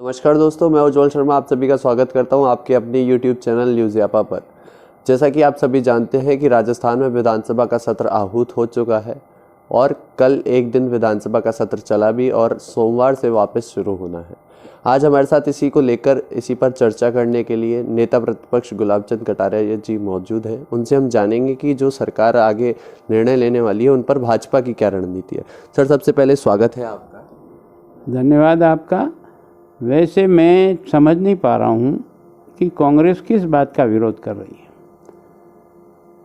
नमस्कार दोस्तों, मैं उज्जवल शर्मा आप सभी का स्वागत करता हूं आपके अपने यूट्यूब चैनल न्यूज़ यापा पर। जैसा कि आप सभी जानते हैं कि राजस्थान में विधानसभा का सत्र आहूत हो चुका है और कल एक दिन विधानसभा का सत्र चला भी और सोमवार से वापस शुरू होना है। आज हमारे साथ इसी पर चर्चा करने के लिए नेता प्रतिपक्ष गुलाब चंद कटारिया जी मौजूद हैं। उनसे हम जानेंगे कि जो सरकार आगे निर्णय लेने वाली है उन पर भाजपा की क्या रणनीति है। सर, सबसे पहले स्वागत है आपका। धन्यवाद आपका। वैसे मैं समझ नहीं पा रहा हूँ कि कांग्रेस किस बात का विरोध कर रही है।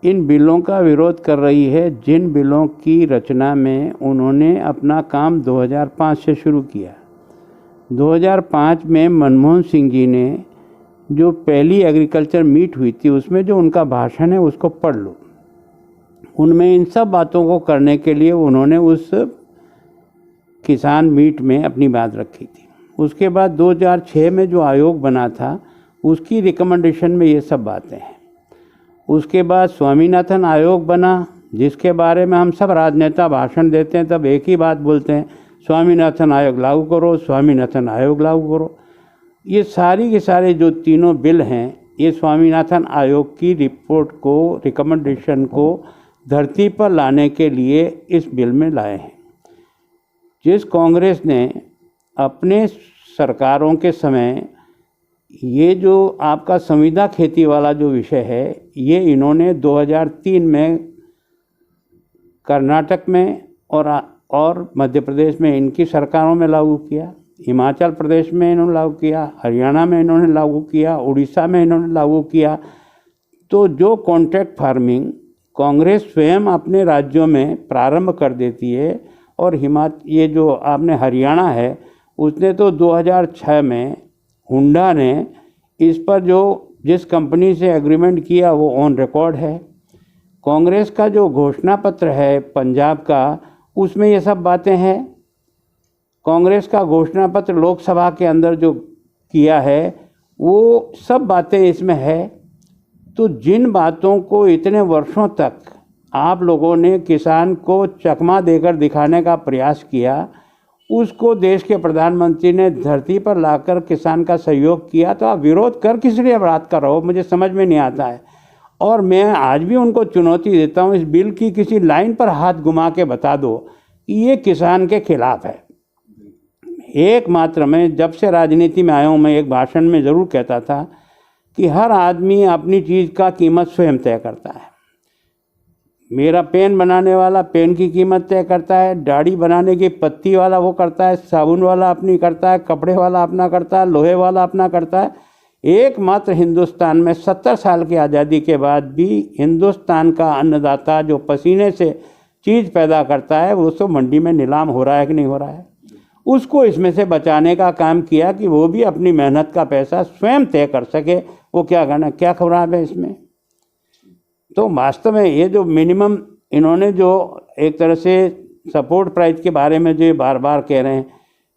इन बिलों का विरोध कर रही है जिन बिलों की रचना में उन्होंने अपना काम 2005 से शुरू किया। 2005 में मनमोहन सिंह जी ने जो पहली एग्रीकल्चर मीट हुई थी उसमें जो उनका भाषण है उसको पढ़ लो। उनमें इन सब बातों को करने के लिए उन्होंने उस किसान मीट में अपनी बात रखी थी। उसके बाद 2006 में जो आयोग बना था उसकी रिकमेंडेशन में ये सब बातें हैं। उसके बाद स्वामीनाथन आयोग बना जिसके बारे में हम सब राजनेता भाषण देते हैं तब एक ही बात बोलते हैं, स्वामीनाथन आयोग लागू करो, स्वामीनाथन आयोग लागू करो। ये सारी के सारे जो तीनों बिल हैं ये स्वामीनाथन आयोग की रिपोर्ट को, रिकमेंडेशन को धरती पर लाने के लिए इस बिल में लाए हैं। जिस कांग्रेस ने अपने सरकारों के समय ये जो आपका संविदा खेती वाला जो विषय है ये इन्होंने 2003 में कर्नाटक में और मध्य प्रदेश में इनकी सरकारों में लागू किया, हिमाचल प्रदेश में इन्होंने लागू किया, हरियाणा में इन्होंने लागू किया, उड़ीसा में इन्होंने लागू किया। तो जो कॉन्ट्रैक्ट फार्मिंग कांग्रेस स्वयं अपने राज्यों में प्रारंभ कर देती है और ये जो आपने हरियाणा है उसने तो 2006 में हुंडा ने इस पर जिस कंपनी से एग्रीमेंट किया वो ऑन रिकॉर्ड है। कांग्रेस का जो घोषणा पत्र है पंजाब का उसमें ये सब बातें हैं। कांग्रेस का घोषणा पत्र लोकसभा के अंदर जो किया है वो सब बातें इसमें है। तो जिन बातों को इतने वर्षों तक आप लोगों ने किसान को चकमा देकर दिखाने का प्रयास किया उसको देश के प्रधानमंत्री ने धरती पर लाकर किसान का सहयोग किया। तो आप विरोध कर किस लिए बात कर रहे हो, मुझे समझ में नहीं आता है। और मैं आज भी उनको चुनौती देता हूँ, इस बिल की किसी लाइन पर हाथ घुमा के बता दो कि ये किसान के खिलाफ है। एकमात्र मैं जब से राजनीति में आया हूँ मैं एक भाषण में ज़रूर कहता था कि हर आदमी अपनी चीज़ का कीमत स्वयं तय करता है। मेरा पेन बनाने वाला पेन की कीमत तय करता है, दाढ़ी बनाने की पत्ती वाला वो करता है, साबुन वाला अपनी करता है, कपड़े वाला अपना करता है, लोहे वाला अपना करता है। एकमात्र हिंदुस्तान में 70 साल की आज़ादी के बाद भी हिंदुस्तान का अन्नदाता जो पसीने से चीज़ पैदा करता है वो तो मंडी में नीलाम हो रहा है कि नहीं हो रहा है। उसको इसमें से बचाने का काम किया कि वो भी अपनी मेहनत का पैसा स्वयं तय कर सके। वो क्या करना, क्या खराब है इसमें। तो वास्तव में ये जो मिनिमम इन्होंने जो एक तरह से सपोर्ट प्राइस के बारे में जो बार बार कह रहे हैं,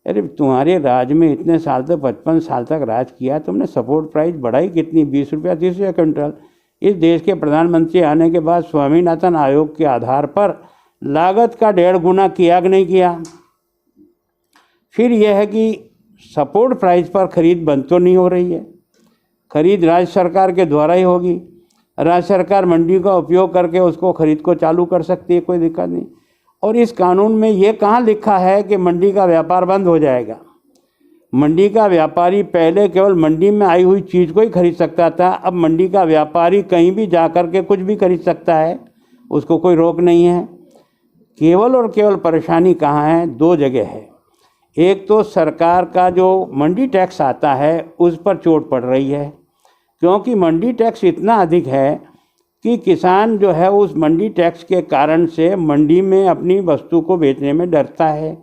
अरे तुम्हारे राज में इतने साल तक 55 साल तक राज किया, तुमने सपोर्ट प्राइस बढ़ाई कितनी, 20 रुपया 30 रुपया क्विंटल। इस देश के प्रधानमंत्री आने के बाद स्वामीनाथन आयोग के आधार पर लागत का 1.5 गुना किया कि नहीं किया। फिर यह है कि सपोर्ट प्राइस पर खरीद बंद तो नहीं हो रही है, खरीद राज्य सरकार के द्वारा ही होगी। राज्य सरकार मंडी का उपयोग करके उसको खरीद को चालू कर सकती है, कोई दिक्कत नहीं। और इस कानून में ये कहाँ लिखा है कि मंडी का व्यापार बंद हो जाएगा। मंडी का व्यापारी पहले केवल मंडी में आई हुई चीज़ को ही खरीद सकता था, अब मंडी का व्यापारी कहीं भी जा कर के कुछ भी खरीद सकता है, उसको कोई रोक नहीं है। केवल और केवल परेशानी कहाँ है, 2 जगह है। एक तो सरकार का जो मंडी टैक्स आता है उस पर चोट पड़ रही है, क्योंकि मंडी टैक्स इतना अधिक है कि किसान जो है उस मंडी टैक्स के कारण से मंडी में अपनी वस्तु को बेचने में डरता है।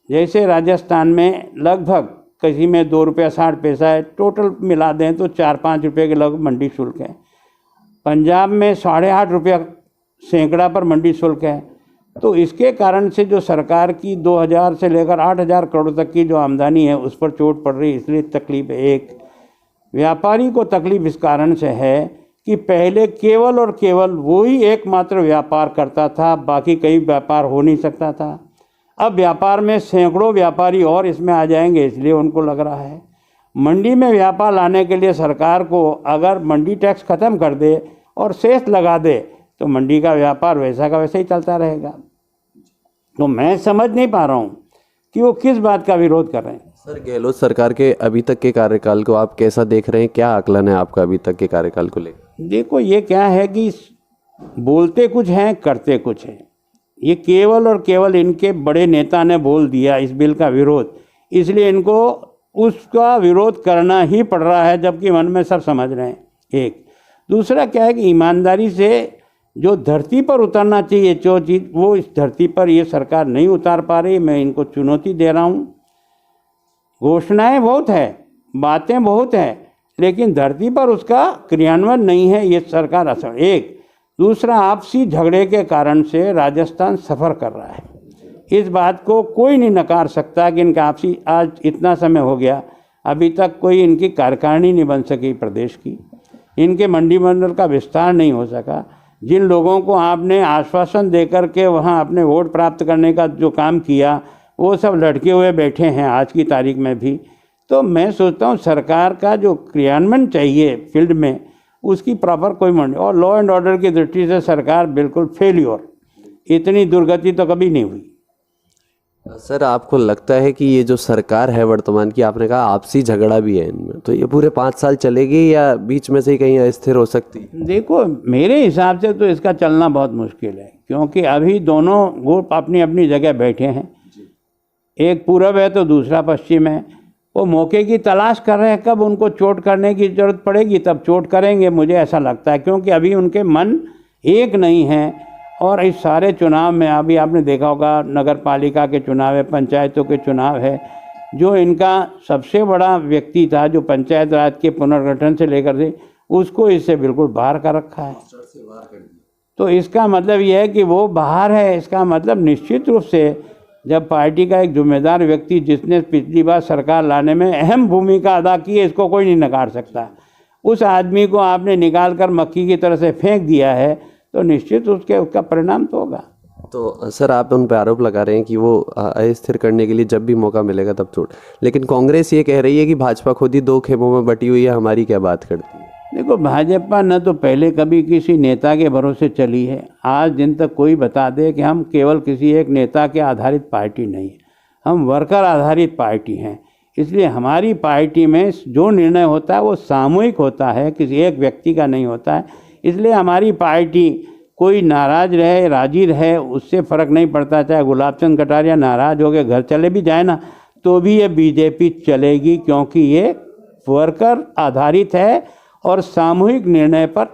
जैसे राजस्थान में लगभग किसी में 2 रुपया 60 पैसा है, टोटल मिला दें तो 4-5 रुपये के लगभग मंडी शुल्क है। पंजाब में 8.5 रुपया सैकड़ा पर मंडी शुल्क है। तो इसके कारण से जो सरकार की 2000 से लेकर 8000 करोड़ तक की जो आमदनी है उस पर चोट पड़ रही है, इसलिए तकलीफ है। एक व्यापारी को तकलीफ इस कारण से है कि पहले केवल और केवल वो ही एकमात्र व्यापार करता था, बाकी कहीं व्यापार हो नहीं सकता था। अब व्यापार में सैकड़ों व्यापारी और इसमें आ जाएंगे, इसलिए उनको लग रहा है। मंडी में व्यापार लाने के लिए सरकार को अगर मंडी टैक्स ख़त्म कर दे और सेस लगा दे तो मंडी का व्यापार वैसा का वैसा ही चलता रहेगा। तो मैं समझ नहीं पा रहा हूँ कि वो किस बात का विरोध कर रहे हैं। सर, गहलोत सरकार के अभी तक के कार्यकाल को आप कैसा देख रहे हैं? क्या आकलन है आपका अभी तक के कार्यकाल को लेकर? देखो, ये क्या है कि बोलते कुछ हैं, करते कुछ हैं। ये केवल और केवल इनके बड़े नेता ने बोल दिया इस बिल का विरोध, इसलिए इनको उसका विरोध करना ही पड़ रहा है, जबकि मन में सब समझ रहे हैं। एक दूसरा क्या है कि ईमानदारी से जो धरती पर उतरना चाहिए जो चीज़, वो इस धरती पर ये सरकार नहीं उतार पा रही। मैं इनको चुनौती दे रहा हूँ। घोषणाएं बहुत है, बातें बहुत हैं, लेकिन धरती पर उसका क्रियान्वयन नहीं है ये सरकार असर। एक दूसरा, आपसी झगड़े के कारण से राजस्थान सफ़र कर रहा है। इस बात को कोई नहीं नकार सकता कि इनका आपसी, आज इतना समय हो गया, अभी तक कोई इनकी कार्यकारिणी नहीं बन सकी प्रदेश की, इनके मंडी मंडल का विस्तार नहीं हो सका। जिन लोगों को आपने आश्वासन देकर के वहाँ अपने वोट प्राप्त करने का जो काम किया, वो सब लटके हुए बैठे हैं आज की तारीख में भी। तो मैं सोचता हूँ सरकार का जो क्रियान्वयन चाहिए फील्ड में, उसकी प्रॉपर कोई मंडी, और लॉ एंड ऑर्डर की दृष्टि से सरकार बिल्कुल फेल्योर, इतनी दुर्गति तो कभी नहीं हुई। सर, आपको लगता है कि ये जो सरकार है वर्तमान की, आपने कहा आपसी झगड़ा भी है इनमें, तो ये पूरे 5 साल चलेगी या बीच में से ही कहीं अस्थिर हो सकती? देखो, मेरे हिसाब से तो इसका चलना बहुत मुश्किल है, क्योंकि अभी दोनों ग्रुप अपनी अपनी जगह बैठे हैं। एक पूरब है तो दूसरा पश्चिम है। वो मौके की तलाश कर रहे हैं, कब उनको चोट करने की ज़रूरत पड़ेगी तब चोट करेंगे, मुझे ऐसा लगता है, क्योंकि अभी उनके मन एक नहीं हैं। और इस सारे चुनाव में अभी आपने देखा होगा, नगर पालिका के चुनाव है, पंचायतों के चुनाव है, जो इनका सबसे बड़ा व्यक्ति था, जो पंचायत राज के पुनर्गठन से लेकर से, उसको इससे बिल्कुल बाहर कर रखा है। तो इसका मतलब यह है कि वो बाहर है। इसका मतलब निश्चित रूप से जब पार्टी का एक जिम्मेदार व्यक्ति, जिसने पिछली बार सरकार लाने में अहम भूमिका अदा की है, इसको कोई नहीं नकार सकता, उस आदमी को आपने निकाल कर मक्खी की तरह से फेंक दिया है, तो निश्चित उसका परिणाम तो होगा। तो सर, आप उन पर आरोप लगा रहे हैं कि वो अस्थिर करने के लिए जब भी मौका मिलेगा तब छोड़, लेकिन कांग्रेस ये कह रही है कि भाजपा खुद ही 2 खेमों में बटी हुई है, हमारी क्या बात करती है? देखो, भाजपा न तो पहले कभी किसी नेता के भरोसे चली है, आज दिन तक कोई बता दे कि हम केवल किसी एक नेता के आधारित पार्टी नहीं है, हम वर्कर आधारित पार्टी हैं। इसलिए हमारी पार्टी में जो निर्णय होता है वो सामूहिक होता है, किसी एक व्यक्ति का नहीं होता है। इसलिए हमारी पार्टी, कोई नाराज़ रहे राजी रहे, उससे फ़र्क नहीं पड़ता। चाहे गुलाब चंद कटारिया नाराज़ हो के घर चले भी जाए ना, तो भी ये बीजेपी चलेगी, क्योंकि ये वर्कर आधारित है और सामूहिक निर्णय पर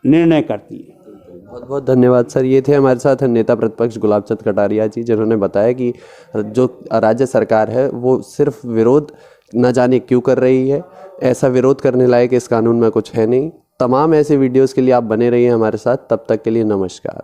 निर्णय करती है। बहुत बहुत धन्यवाद सर। ये थे हमारे साथ नेता प्रतिपक्ष गुलाब चंद कटारिया जी, जिन्होंने बताया कि जो राज्य सरकार है वो सिर्फ विरोध न जाने क्यों कर रही है, ऐसा विरोध करने लायक इस कानून में कुछ है नहीं। तमाम ऐसे वीडियोस के लिए आप बने रहिए हमारे साथ। तब तक के लिए नमस्कार।